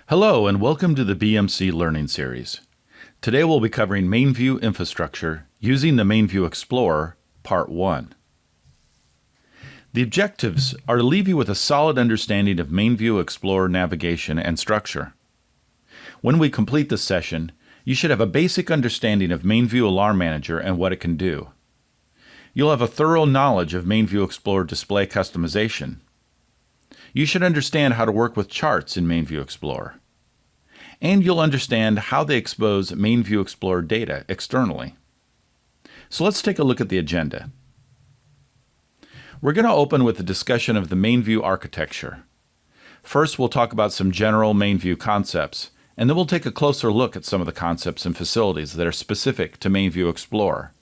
Hello and welcome to the BMC Learning Series. Today we'll be covering MainView infrastructure using the MainView Explorer, Part 1. The objectives are to leave you with a solid understanding of MainView Explorer navigation and structure. When we complete this session, you should have a basic understanding of MainView Alarm Manager and what it can do. You'll have a thorough knowledge of MainView Explorer display customization. You should understand how to work with charts in MainView Explorer. And you'll understand how they expose MainView Explorer data externally. So let's take a look at the agenda. We're going to open with a discussion of the MainView architecture. First, we'll talk about some general MainView concepts, and then we'll take a closer look at some of the concepts and facilities that are specific to MainView Explorer.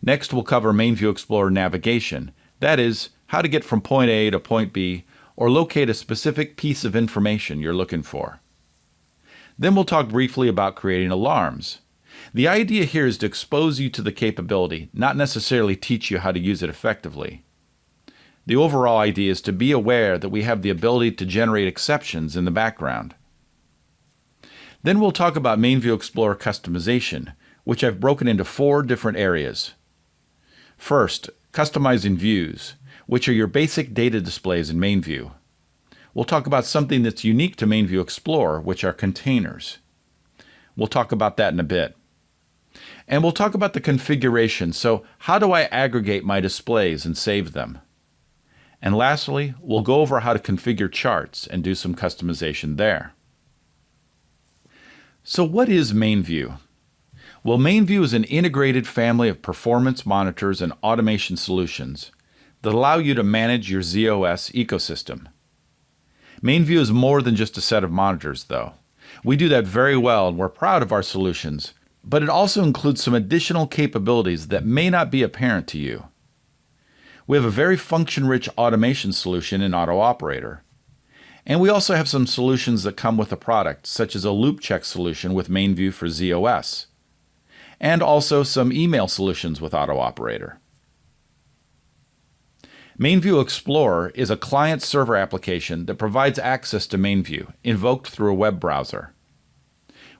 Next, we'll cover MainView Explorer navigation, that is, how to get from point A to point B, or locate a specific piece of information you're looking for. Then we'll talk briefly about creating alarms. The idea here is to expose you to the capability, not necessarily teach you how to use it effectively. The overall idea is to be aware that we have the ability to generate exceptions in the background. Then we'll talk about MainView Explorer customization, which I've broken into 4 different areas. First, customizing views, which are your basic data displays in MainView. We'll talk about something that's unique to MainView Explorer, which are containers. We'll talk about that in a bit. And we'll talk about the configuration, so how do I aggregate my displays and save them? And lastly, we'll go over how to configure charts and do some customization there. So what is MainView? Well, MainView is an integrated family of performance monitors and automation solutions that allow you to manage your z/OS ecosystem. MainView is more than just a set of monitors, though. We do that very well and we're proud of our solutions, but it also includes some additional capabilities that may not be apparent to you. We have a very function-rich automation solution in Auto Operator. And we also have some solutions that come with the product, such as a loop check solution with MainView for z/OS, and also some email solutions with Auto Operator. MainView Explorer is a client-server application that provides access to MainView, invoked through a web browser.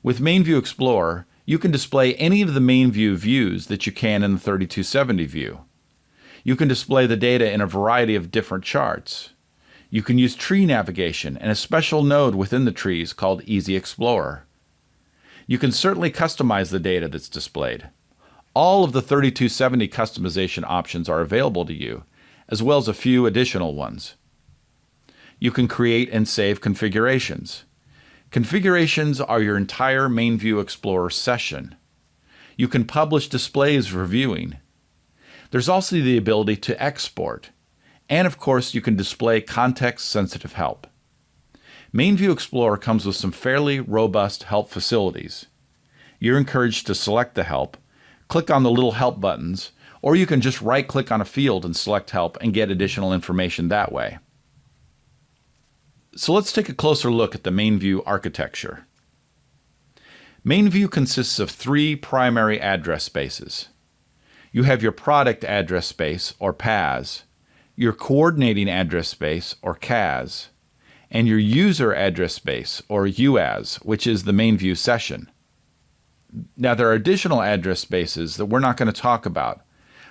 With MainView Explorer, you can display any of the MainView views that you can in the 3270 view. You can display the data in a variety of different charts. You can use tree navigation and a special node within the trees called EZExplorer. You can certainly customize the data that's displayed. All of the 3270 customization options are available to you, as well as a few additional ones. You can create and save configurations. Configurations are your entire MainView Explorer session. You can publish displays for viewing. There's also the ability to export. And of course, you can display context-sensitive help. MainView Explorer comes with some fairly robust help facilities. You're encouraged to select the help, click on the little help buttons, or you can just right-click on a field and select help and get additional information that way. So let's take a closer look at the MainView architecture. MainView consists of 3 primary address spaces. You have your product address space, or PAS, your coordinating address space, or CAS, and your user address space, or UAS, which is the MainView session. Now, there are additional address spaces that we're not going to talk about,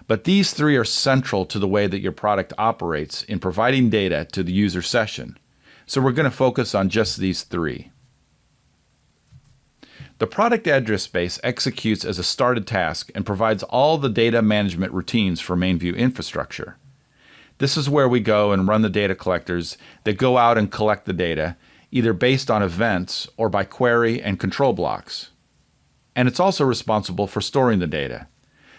but these 3 are central to the way that your product operates in providing data to the user session. So we're going to focus on just these 3. The product address space executes as a started task and provides all the data management routines for MainView infrastructure. This is where we go and run the data collectors that go out and collect the data, either based on events or by query and control blocks. And it's also responsible for storing the data.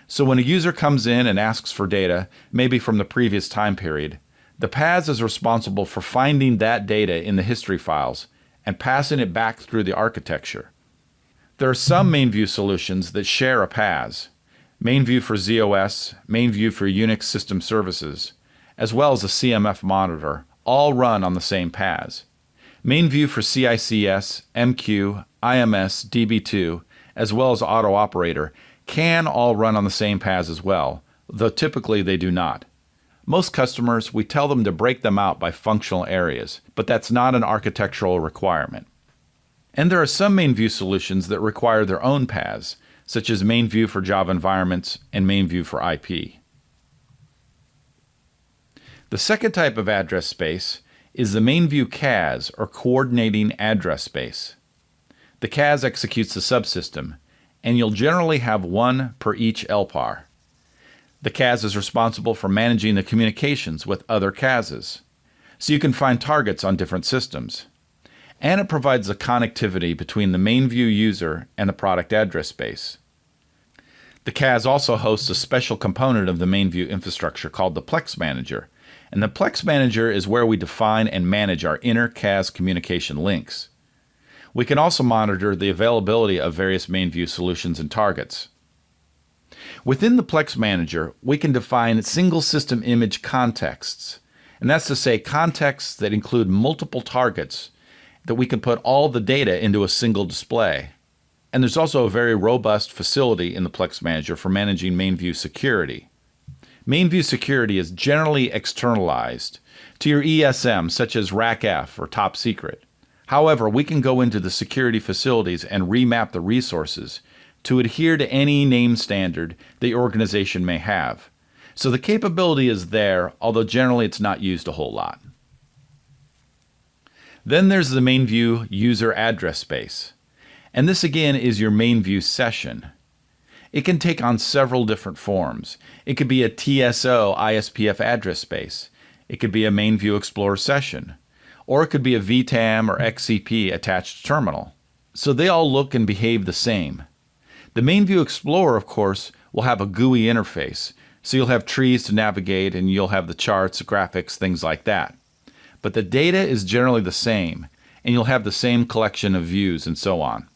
So when a user comes in and asks for data, maybe from the previous time period, the PAS is responsible for finding that data in the history files and passing it back through the architecture. There are some MainView solutions that share a PAS, MainView for z/OS, MainView for Unix System Services, as well as a CMF monitor, all run on the same PAS. MainView for CICS, MQ, IMS, DB2, as well as Auto Operator can all run on the same PAS as well, though typically they do not. Most customers, we tell them to break them out by functional areas, but that's not an architectural requirement. And there are some MainView solutions that require their own paths, such as MainView for Java environments and MainView for IP. The second type of address space is the MainView CAS, or Coordinating Address Space. The CAS executes the subsystem, and you'll generally have one per each LPAR. The CAS is responsible for managing the communications with other CASs, so you can find targets on different systems. And it provides the connectivity between the MainView user and the product address space. The CAS also hosts a special component of the MainView infrastructure called the Plex Manager, and the Plex Manager is where we define and manage our inner CAS communication links. We can also monitor the availability of various MainView solutions and targets. Within the Plex Manager, we can define single system image contexts, and that's to say contexts that include multiple targets that we can put all the data into a single display. And there's also a very robust facility in the Plex Manager for managing MainView security. MainView security is generally externalized to your ESM, such as RACF or Top Secret. However, we can go into the security facilities and remap the resources to adhere to any name standard the organization may have. So the capability is there, although generally it's not used a whole lot. Then there's the MainView user address space. And this again is your MainView session. It can take on several different forms. It could be a TSO ISPF address space. It could be a MainView Explorer session. Or it could be a VTAM or XCP attached terminal. So they all look and behave the same. The MainView Explorer, of course, will have a GUI interface. So you'll have trees to navigate and you'll have the charts, graphics, things like that. But the data is generally the same, and you'll have the same collection of views and so on.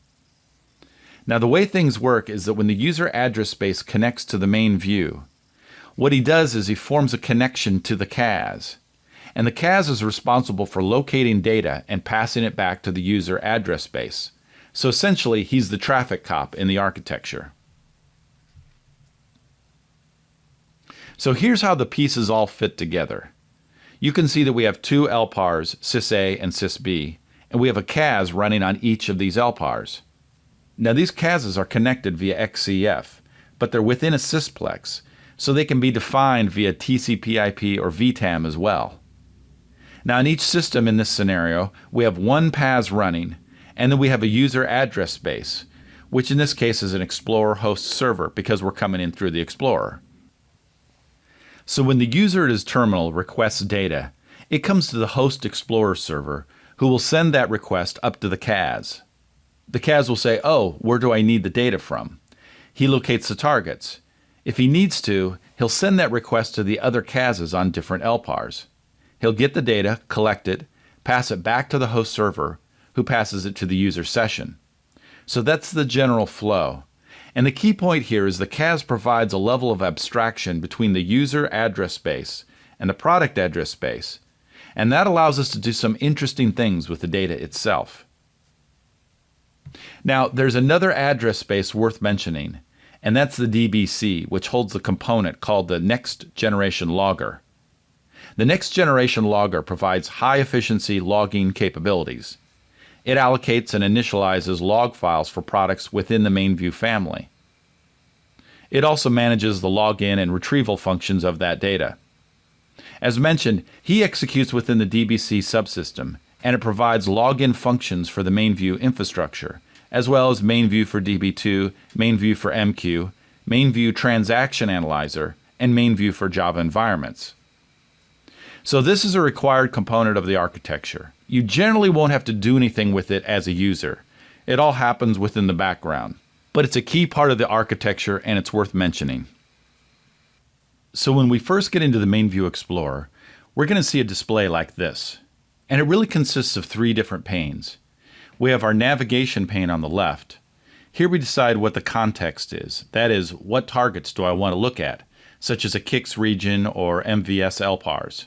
Now, the way things work is that when the user address space connects to the main view, what he does is he forms a connection to the CAS. And the CAS is responsible for locating data and passing it back to the user address space. So essentially, he's the traffic cop in the architecture. So here's how the pieces all fit together. You can see that we have two LPARs, sys-A and sys-B, and we have a CAS running on each of these LPARs. Now these CASs are connected via XCF, but they're within a sysplex, so they can be defined via TCP/IP or VTAM as well. Now in each system in this scenario, we have one PAS running, and then we have a user address space, which in this case is an Explorer host server because we're coming in through the Explorer. So when the user at his terminal requests data, it comes to the host Explorer server, who will send that request up to the CAS. The CAS will say, oh, where do I need the data from? He locates the targets. If he needs to, he'll send that request to the other CASs on different LPARs. He'll get the data, collect it, pass it back to the host server, who passes it to the user session. So that's the general flow. And the key point here is the CAS provides a level of abstraction between the user address space and the product address space, and that allows us to do some interesting things with the data itself. Now, there's another address space worth mentioning, and that's the DBC, which holds the component called the Next Generation Logger. The Next Generation Logger provides high-efficiency logging capabilities. It allocates and initializes log files for products within the MainView family. It also manages the login and retrieval functions of that data. As mentioned, he executes within the DBC subsystem, and it provides login functions for the MainView infrastructure, as well as MainView for DB2, MainView for MQ, MainView Transaction Analyzer, and MainView for Java environments. So this is a required component of the architecture. You generally won't have to do anything with it as a user. It all happens within the background. But it's a key part of the architecture and it's worth mentioning. So when we first get into the MainView Explorer, we're going to see a display like this. And it really consists of three different panes. We have our navigation pane on the left. Here we decide what the context is. That is, what targets do I want to look at, such as a KIX region or MVS LPARs.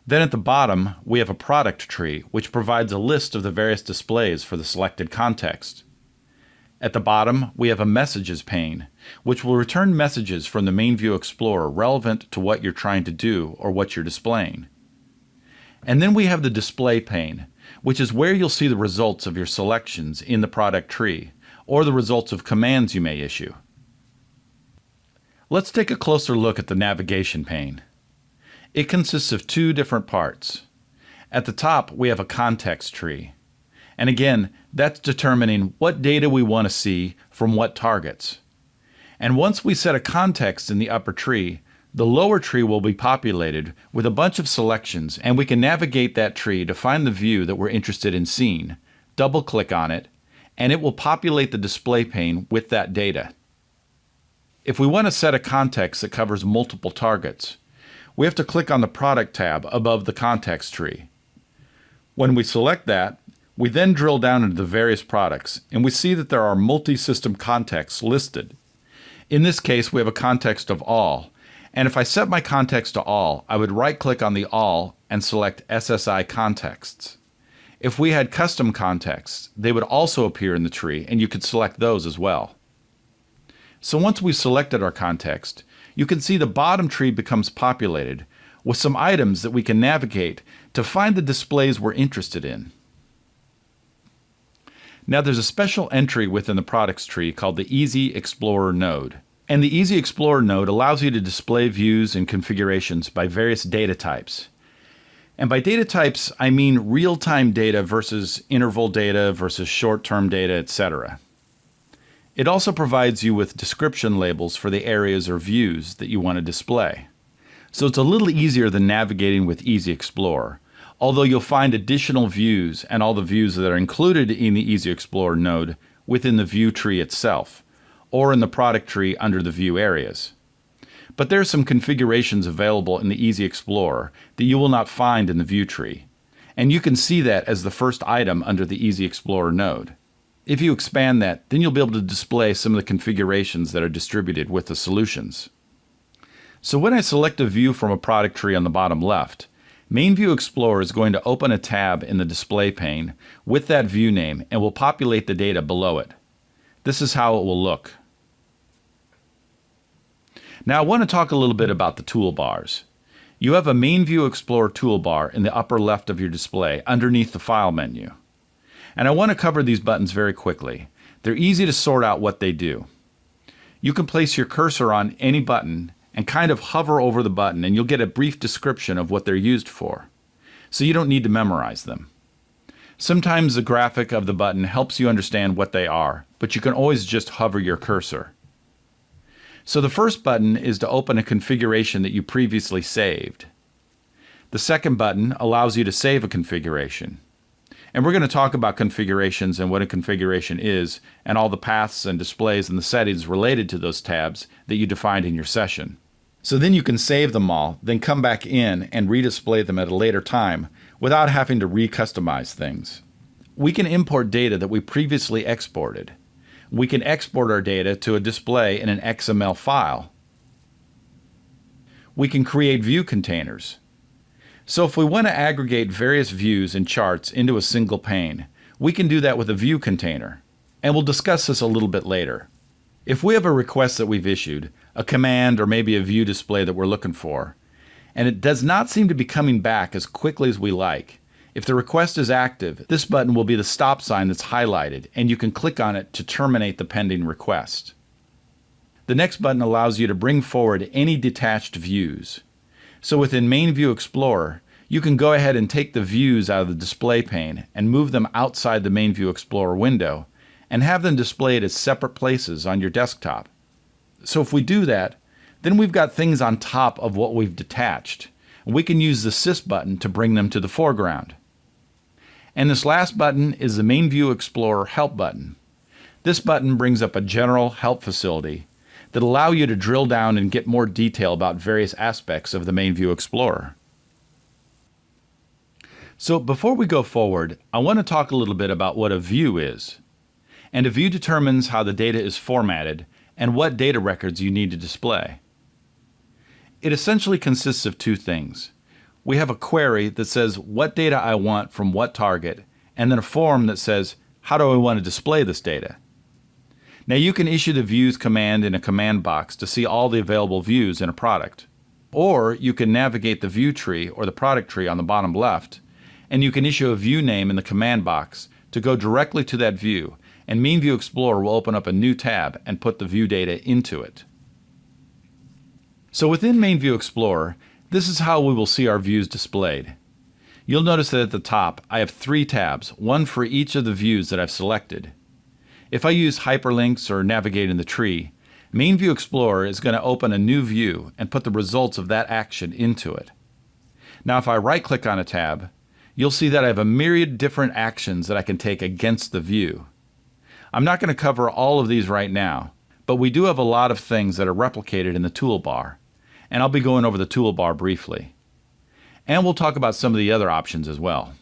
Then at the bottom, we have a product tree, which provides a list of the various displays for the selected context. At the bottom, we have a messages pane, which will return messages from the MainView Explorer relevant to what you're trying to do or what you're displaying. And then we have the display pane, which is where you'll see the results of your selections in the product tree, or the results of commands you may issue. Let's take a closer look at the navigation pane. It consists of two different parts. At the top, we have a context tree. And again, that's determining what data we want to see from what targets. And once we set a context in the upper tree, the lower tree will be populated with a bunch of selections, and we can navigate that tree to find the view that we're interested in seeing, double-click on it, and it will populate the display pane with that data. If we want to set a context that covers multiple targets, we have to click on the Product tab above the context tree. When we select that, we then drill down into the various products, and we see that there are multi-system contexts listed. In this case, we have a context of all, and if I set my context to all, I would right-click on the all and select SSI contexts. If we had custom contexts, they would also appear in the tree, and you could select those as well. So once we've selected our context, you can see the bottom tree becomes populated with some items that we can navigate to find the displays we're interested in. Now there's a special entry within the products tree called the EZExplorer Node. And the EZExplorer node allows you to display views and configurations by various data types. And by data types, I mean real-time data versus interval data versus short-term data, etc. It also provides you with description labels for the areas or views that you want to display. So it's a little easier than navigating with EZExplorer, although you'll find additional views and all the views that are included in the EZExplorer node within the view tree itself, or in the product tree under the view areas. But there are some configurations available in the EZExplorer that you will not find in the view tree, and you can see that as the first item under the EZExplorer node. If you expand that, then you'll be able to display some of the configurations that are distributed with the solutions. So when I select a view from a product tree on the bottom left, MainView Explorer is going to open a tab in the display pane with that view name and will populate the data below it. This is how it will look. Now I want to talk a little bit about the toolbars. You have a MainView Explorer toolbar in the upper left of your display underneath the File menu. And I want to cover these buttons very quickly. They're easy to sort out what they do. You can place your cursor on any button and kind of hover over the button, and you'll get a brief description of what they're used for. So you don't need to memorize them. Sometimes the graphic of the button helps you understand what they are, but you can always just hover your cursor. So the first button is to open a configuration that you previously saved. The second button allows you to save a configuration. And we're going to talk about configurations and what a configuration is, and all the paths and displays and the settings related to those tabs that you defined in your session. So then you can save them all, then come back in and redisplay them at a later time without having to re-customize things. We can import data that we previously exported. We can export our data to a display in an XML file. We can create view containers. So if we want to aggregate various views and charts into a single pane, we can do that with a view container. And we'll discuss this a little bit later. If we have a request that we've issued, a command or maybe a view display that we're looking for, and it does not seem to be coming back as quickly as we like, if the request is active, this button will be the stop sign that's highlighted, and you can click on it to terminate the pending request. The next button allows you to bring forward any detached views. So within MainView Explorer, you can go ahead and take the views out of the display pane and move them outside the MainView Explorer window and have them displayed as separate places on your desktop. So if we do that, then we've got things on top of what we've detached. And we can use the Sys button to bring them to the foreground. And this last button is the MainView Explorer Help button. This button brings up a general help facility that allow you to drill down and get more detail about various aspects of the MainView Explorer. So before we go forward, I want to talk a little bit about what a view is. And a view determines how the data is formatted and what data records you need to display. It essentially consists of two things. We have a query that says what data I want from what target, and then a form that says how do I want to display this data. Now you can issue the views command in a command box to see all the available views in a product. Or you can navigate the view tree or the product tree on the bottom left, and you can issue a view name in the command box to go directly to that view, and MainView Explorer will open up a new tab and put the view data into it. So within MainView Explorer, this is how we will see our views displayed. You'll notice that at the top, I have 3 tabs, one for each of the views that I've selected. If I use hyperlinks or navigate in the tree, MainView Explorer is going to open a new view and put the results of that action into it. Now if I right-click on a tab, you'll see that I have a myriad different actions that I can take against the view. I'm not going to cover all of these right now, but we do have a lot of things that are replicated in the toolbar, and I'll be going over the toolbar briefly. And we'll talk about some of the other options as well.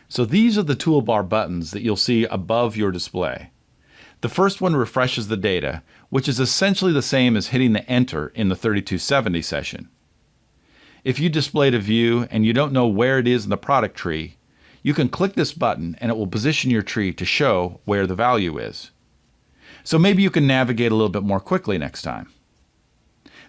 So these are the toolbar buttons that you'll see above your display. The first one refreshes the data, which is essentially the same as hitting the Enter in the 3270 session. If you displayed a view and you don't know where it is in the product tree, you can click this button and it will position your tree to show where the value is. So maybe you can navigate a little bit more quickly next time.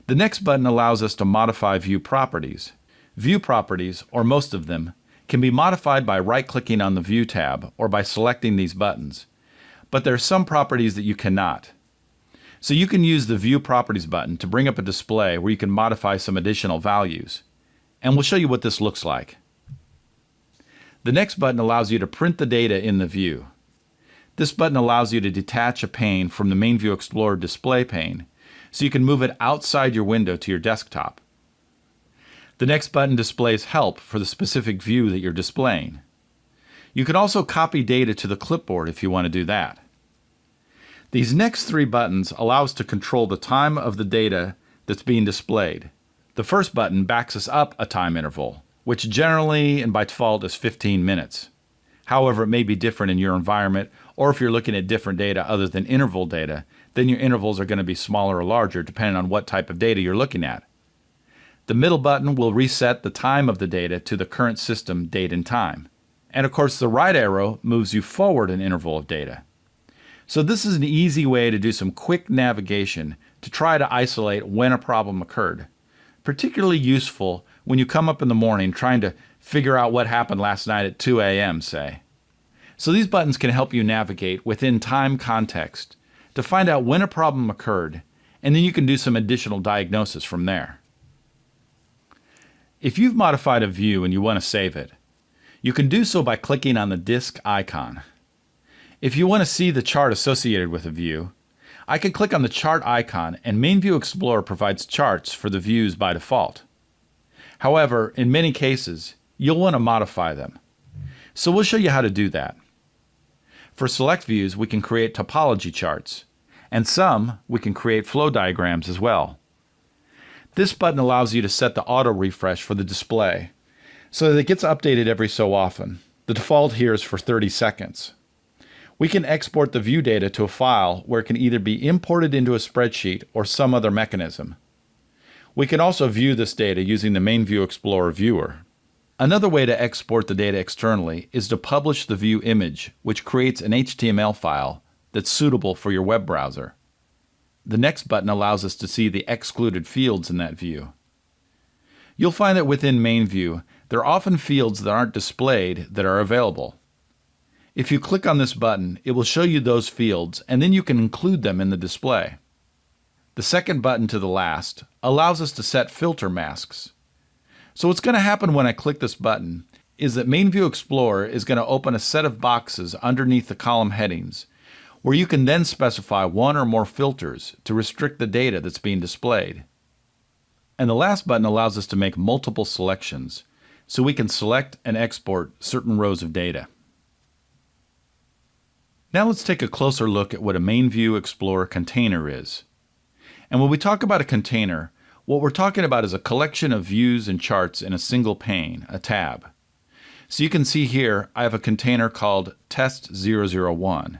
The next button allows us to modify view properties. View properties, or most of them, can be modified by right-clicking on the View tab or by selecting these buttons. But there are some properties that you cannot. So you can use the View Properties button to bring up a display where you can modify some additional values. And we'll show you what this looks like. The next button allows you to print the data in the view. This button allows you to detach a pane from the MainView Explorer display pane, so you can move it outside your window to your desktop. The next button displays help for the specific view that you're displaying. You can also copy data to the clipboard if you want to do that. These next 3 buttons allow us to control the time of the data that's being displayed. The first button backs us up a time interval, which generally and by default is 15 minutes. However, it may be different in your environment, or if you're looking at different data other than interval data, then your intervals are going to be smaller or larger depending on what type of data you're looking at. The middle button will reset the time of the data to the current system date and time. And of course, the right arrow moves you forward an interval of data. So this is an easy way to do some quick navigation to try to isolate when a problem occurred. Particularly useful when you come up in the morning trying to figure out what happened last night at 2 a.m., say. So these buttons can help you navigate within time context to find out when a problem occurred, and then you can do some additional diagnosis from there. If you've modified a view and you want to save it, you can do so by clicking on the disk icon. If you want to see the chart associated with a view, I can click on the chart icon, and MainView Explorer provides charts for the views by default. However, in many cases, you'll want to modify them. So we'll show you how to do that. For select views, we can create topology charts, and some we can create flow diagrams as well. This button allows you to set the auto refresh for the display so that it gets updated every so often. The default here is for 30 seconds. We can export the view data to a file where it can either be imported into a spreadsheet or some other mechanism. We can also view this data using the MainView Explorer viewer. Another way to export the data externally is to publish the view image, which creates an HTML file that's suitable for your web browser. The next button allows us to see the excluded fields in that view. You'll find that within MainView, there are often fields that aren't displayed that are available. If you click on this button, it will show you those fields, and then you can include them in the display. The second button to the last allows us to set filter masks. So what's going to happen when I click this button is that MainView Explorer is going to open a set of boxes underneath the column headings, where you can then specify one or more filters to restrict the data that's being displayed. And the last button allows us to make multiple selections, so we can select and export certain rows of data. Now let's take a closer look at what a MainView Explorer container is. And when we talk about a container, what we're talking about is a collection of views and charts in a single pane, a tab. So you can see here I have a container called Test001.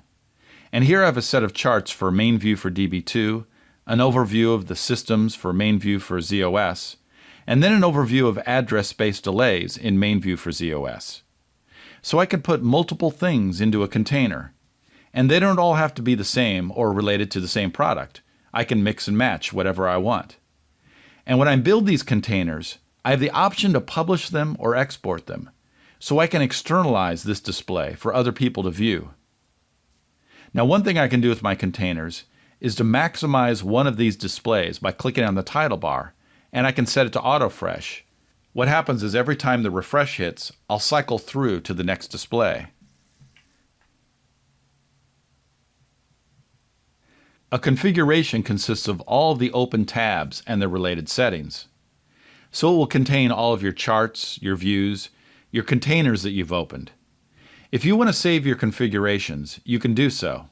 And here I have a set of charts for MainView for DB2, an overview of the systems for MainView for ZOS, and then an overview of address space delays in MainView for ZOS. So I can put multiple things into a container, and they don't all have to be the same or related to the same product. I can mix and match whatever I want. And when I build these containers, I have the option to publish them or export them, so I can externalize this display for other people to view. Now, one thing I can do with my containers is to maximize one of these displays by clicking on the title bar, and I can set it to auto-refresh. What happens is every time the refresh hits, I'll cycle through to the next display. A configuration consists of all of the open tabs and their related settings. So it will contain all of your charts, your views, your containers that you've opened. If you want to save your configurations, you can do so.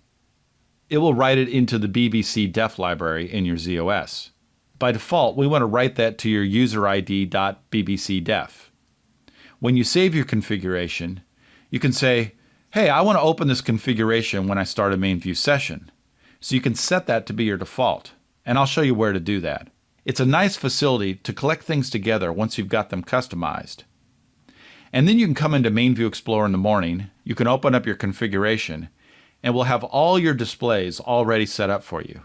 It will write it into the BBC def library in your ZOS. By default, we want to write that to your userid.bbcdef. When you save your configuration, you can say, hey, I want to open this configuration when I start a MainView session. So you can set that to be your default, and I'll show you where to do that. It's a nice facility to collect things together once you've got them customized. And then you can come into MainView Explorer in the morning, you can open up your configuration, and we'll have all your displays already set up for you.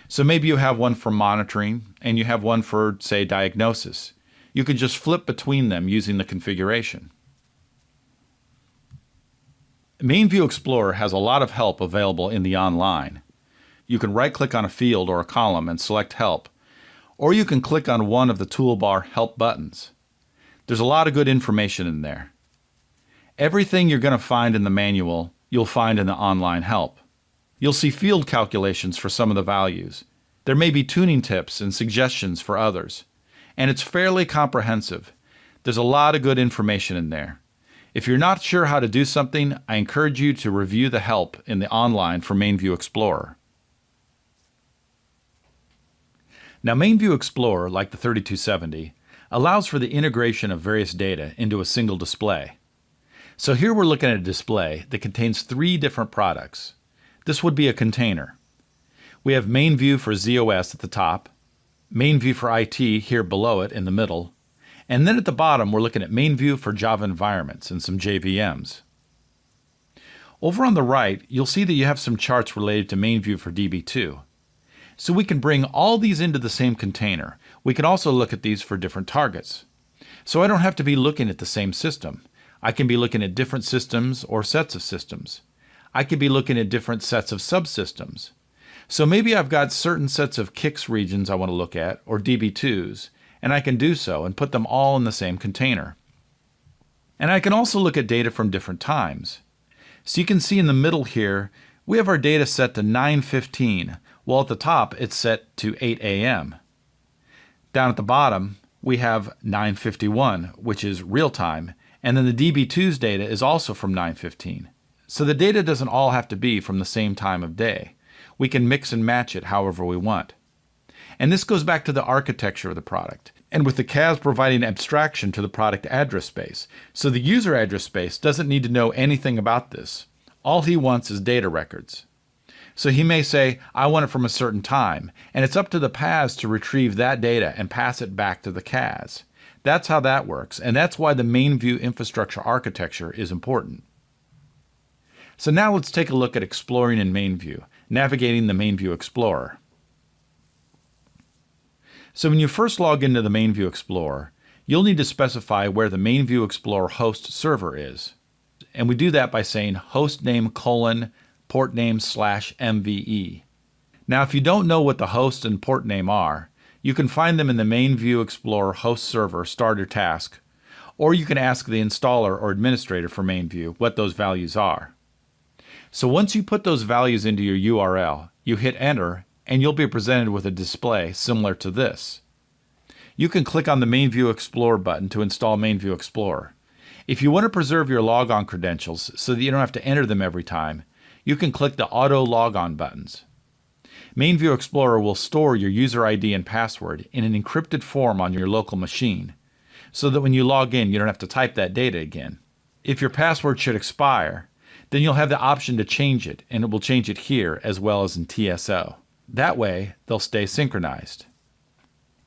So maybe you have one for monitoring, and you have one for, say, diagnosis. You can just flip between them using the configuration. MainView Explorer has a lot of help available in the online. You can right-click on a field or a column and select Help, or you can click on one of the toolbar Help buttons. There's a lot of good information in there. Everything you're going to find in the manual, you'll find in the online help. You'll see field calculations for some of the values. There may be tuning tips and suggestions for others. And it's fairly comprehensive. There's a lot of good information in there. If you're not sure how to do something, I encourage you to review the help in the online for MainView Explorer. Now, MainView Explorer, like the 3270, allows for the integration of various data into a single display. So here we're looking at a display that contains 3 different products. This would be a container. We have MainView for ZOS at the top, MainView for IT here below it in the middle, and then at the bottom we're looking at MainView for Java environments and some JVMs. Over on the right, you'll see that you have some charts related to MainView for DB2. So we can bring all these into the same container. We can also look at these for different targets. So I don't have to be looking at the same system. I can be looking at different systems or sets of systems. I could be looking at different sets of subsystems. So maybe I've got certain sets of CICS regions I want to look at, or DB2s, and I can do so and put them all in the same container. And I can also look at data from different times. So you can see in the middle here, we have our data set to 9:15, while at the top it's set to 8 a.m. Down at the bottom, we have 9:51, which is real time, and then the DB2's data is also from 9:15. So the data doesn't all have to be from the same time of day. We can mix and match it however we want. And this goes back to the architecture of the product, and with the CAS providing abstraction to the product address space. So the user address space doesn't need to know anything about this. All he wants is data records. So he may say, I want it from a certain time, and it's up to the PAS to retrieve that data and pass it back to the CAS. That's how that works, and that's why the MainView infrastructure architecture is important. So now let's take a look at exploring in MainView, navigating the MainView Explorer. So when you first log into the MainView Explorer, you'll need to specify where the MainView Explorer host server is. And we do that by saying hostname : portname/MVE. Now, if you don't know what the host and port name are, you can find them in the MainView Explorer host server starter task, or you can ask the installer or administrator for MainView what those values are. So once you put those values into your URL, you hit enter, and you'll be presented with a display similar to this. You can click on the MainView Explorer button to install MainView Explorer. If you want to preserve your logon credentials so that you don't have to enter them every time, you can click the Auto Logon buttons. MainView Explorer will store your user ID and password in an encrypted form on your local machine, so that when you log in, you don't have to type that data again. If your password should expire, then you'll have the option to change it, and it will change it here as well as in TSO. That way, they'll stay synchronized.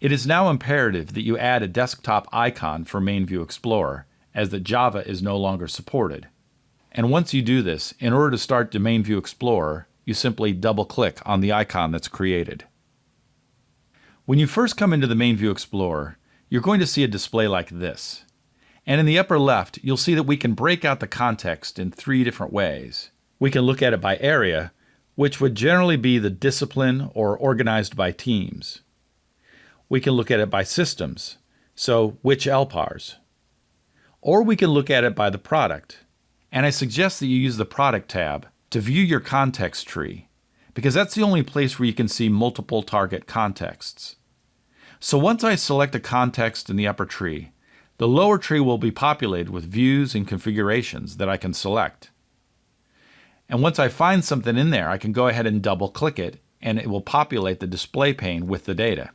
It is now imperative that you add a desktop icon for MainView Explorer, as the Java is no longer supported. And once you do this, in order to start the MainView Explorer, you simply double-click on the icon that's created. When you first come into the MainView Explorer, you're going to see a display like this. And in the upper left, you'll see that we can break out the context in 3 different ways. We can look at it by area, which would generally be the discipline or organized by teams. We can look at it by systems, so which LPARs. Or we can look at it by the product. And I suggest that you use the Product tab to view your context tree, because that's the only place where you can see multiple target contexts. So once I select a context in the upper tree, the lower tree will be populated with views and configurations that I can select. And once I find something in there, I can go ahead and double-click it, and it will populate the display pane with the data.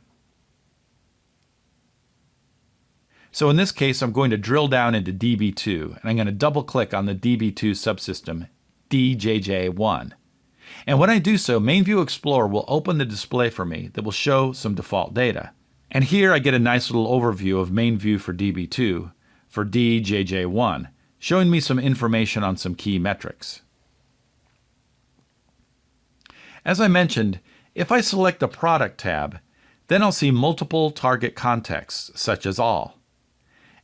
So in this case, I'm going to drill down into DB2, and I'm going to double-click on the DB2 subsystem DJJ1. And when I do so, MainView Explorer will open the display for me that will show some default data. And here I get a nice little overview of MainView for DB2 for DJJ1, showing me some information on some key metrics. As I mentioned, if I select the Product tab, then I'll see multiple target contexts, such as all.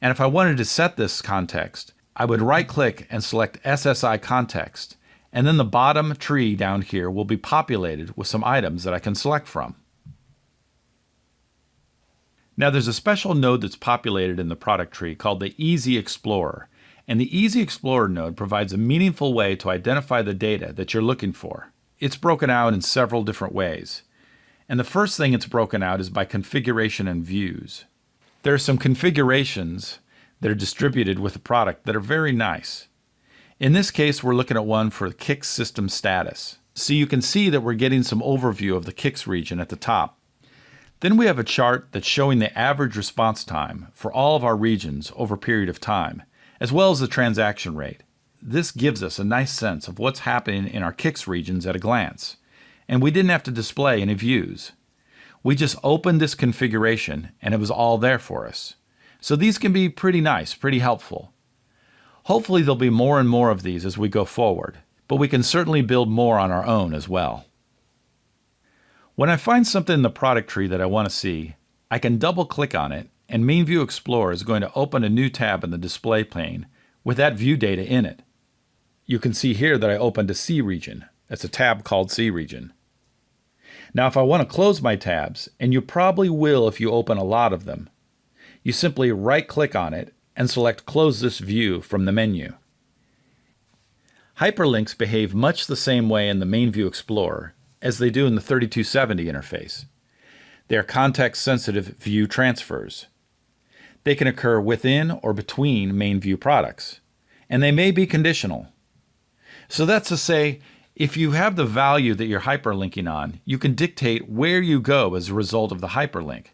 And if I wanted to set this context, I would right-click and select SSI Context, and then the bottom tree down here will be populated with some items that I can select from. Now there's a special node that's populated in the product tree called the EZExplorer, and the EZExplorer node provides a meaningful way to identify the data that you're looking for. It's broken out in several different ways, and the first thing it's broken out is by configuration and views. There are some configurations that are distributed with the product that are very nice. In this case, we're looking at one for Kix system status. So you can see that we're getting some overview of the Kix region at the top. Then we have a chart that's showing the average response time for all of our regions over a period of time, as well as the transaction rate. This gives us a nice sense of what's happening in our Kix regions at a glance, and we didn't have to display any views. We just opened this configuration and it was all there for us. So these can be pretty nice, pretty helpful. Hopefully there'll be more and more of these as we go forward, but we can certainly build more on our own as well. When I find something in the product tree that I want to see, I can double-click on it, and MainView Explorer is going to open a new tab in the display pane with that view data in it. You can see here that I opened a C region. That's a tab called C region. Now if I want to close my tabs, and you probably will if you open a lot of them, you simply right-click on it and select Close this view from the menu. Hyperlinks behave much the same way in the MainView Explorer as they do in the 3270 interface. They are context-sensitive view transfers. They can occur within or between MainView products, and they may be conditional. So that's to say, if you have the value that you're hyperlinking on, you can dictate where you go as a result of the hyperlink.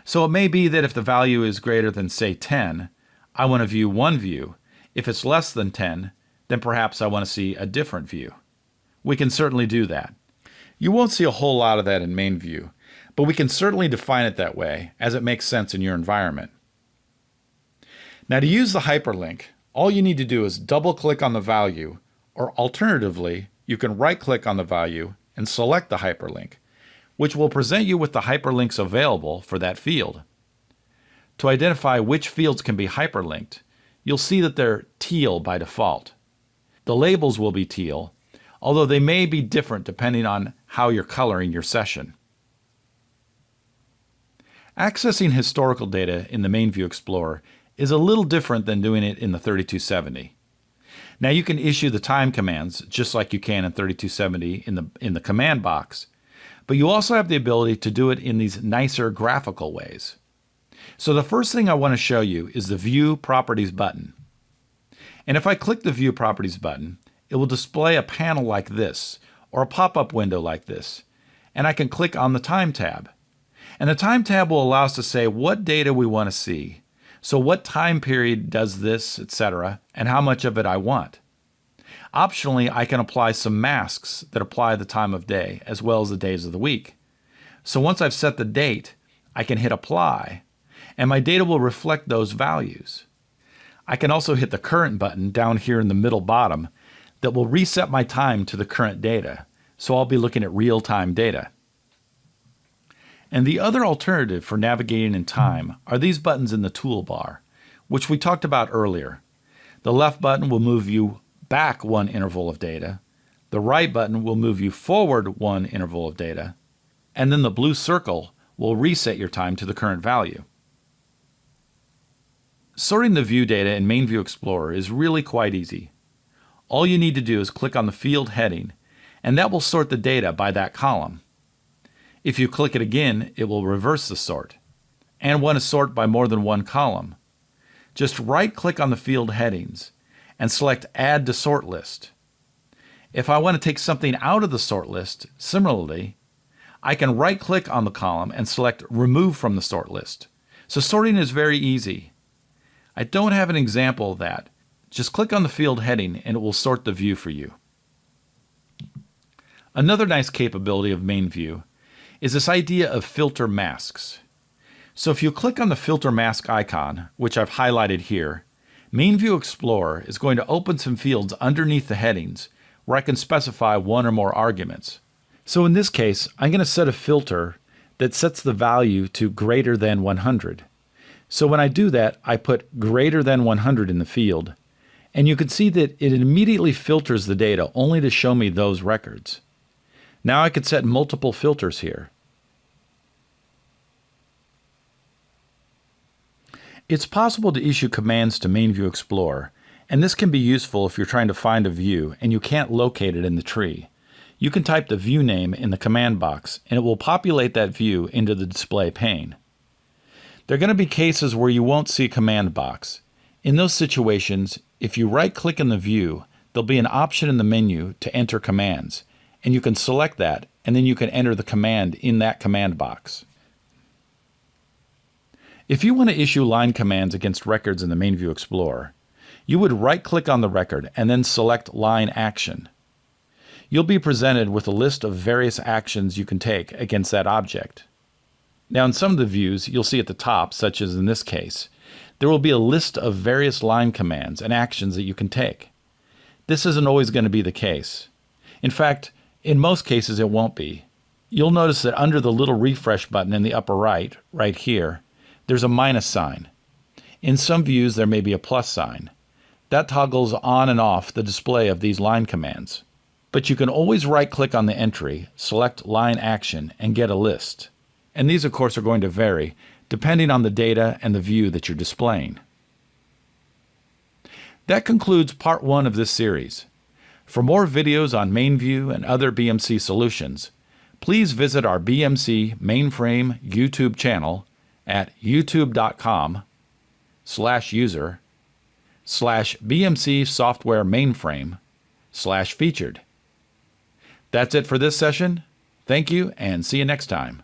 So it may be that if the value is greater than, say, 10, I want to view one view. If it's less than 10, then perhaps I want to see a different view. We can certainly do that. You won't see a whole lot of that in MainView, but we can certainly define it that way as it makes sense in your environment. Now to use the hyperlink, all you need to do is double-click on the value, or alternatively, you can right-click on the value and select the hyperlink, which will present you with the hyperlinks available for that field. To identify which fields can be hyperlinked, you'll see that they're teal by default. The labels will be teal, although they may be different depending on how you're coloring your session. Accessing historical data in the MainView Explorer is a little different than doing it in the 3270. Now you can issue the time commands just like you can in 3270 in the command box, but you also have the ability to do it in these nicer graphical ways. So the first thing I want to show you is the View Properties button. And if I click the View Properties button, it will display a panel like this, or a pop-up window like this, and I can click on the Time tab. And the Time tab will allow us to say what data we want to see, so what time period does this, etc., and how much of it I want. Optionally, I can apply some masks that apply the time of day, as well as the days of the week. So once I've set the date, I can hit Apply, and my data will reflect those values. I can also hit the Current button down here in the middle bottom that will reset my time to the current data, so I'll be looking at real-time data. And the other alternative for navigating in time are these buttons in the toolbar, which we talked about earlier. The left button will move you back one interval of data, the right button will move you forward one interval of data, and then the blue circle will reset your time to the current value. Sorting the view data in MainView Explorer is really quite easy. All you need to do is click on the field heading, and that will sort the data by that column. If you click it again, it will reverse the sort. And want to sort by more than one column, just right-click on the field headings and select Add to Sort List. If I want to take something out of the sort list, similarly, I can right-click on the column and select Remove from the sort list. So sorting is very easy. I don't have an example of that. Just click on the field heading and it will sort the view for you. Another nice capability of MainView is this idea of filter masks. So if you click on the filter mask icon, which I've highlighted here, MainView Explorer is going to open some fields underneath the headings where I can specify one or more arguments. So in this case, I'm going to set a filter that sets the value to greater than 100. So when I do that, I put greater than 100 in the field, and you can see that it immediately filters the data only to show me those records. Now I could set multiple filters here. It's possible to issue commands to MainView Explorer, and this can be useful if you're trying to find a view and you can't locate it in the tree. You can type the view name in the command box, and it will populate that view into the display pane. There are going to be cases where you won't see a command box. In those situations, if you right-click in the view, there'll be an option in the menu to enter commands, and you can select that, and then you can enter the command in that command box. If you want to issue line commands against records in the MainView Explorer, you would right-click on the record and then select Line Action. You'll be presented with a list of various actions you can take against that object. Now in some of the views you'll see at the top, such as in this case, there will be a list of various line commands and actions that you can take. This isn't always going to be the case. In fact, in most cases it won't be. You'll notice that under the little refresh button in the upper right, right here, there's a minus sign. In some views there may be a plus sign. That toggles on and off the display of these line commands. But you can always right-click on the entry, select Line Action, and get a list. And these of course are going to vary depending on the data and the view that you're displaying. That concludes part 1 of this series. For more videos on MainView and other BMC solutions, please visit our BMC Mainframe YouTube channel at youtube.com/user/BMC Software Mainframe/featured. That's it for this session. Thank you and see you next time.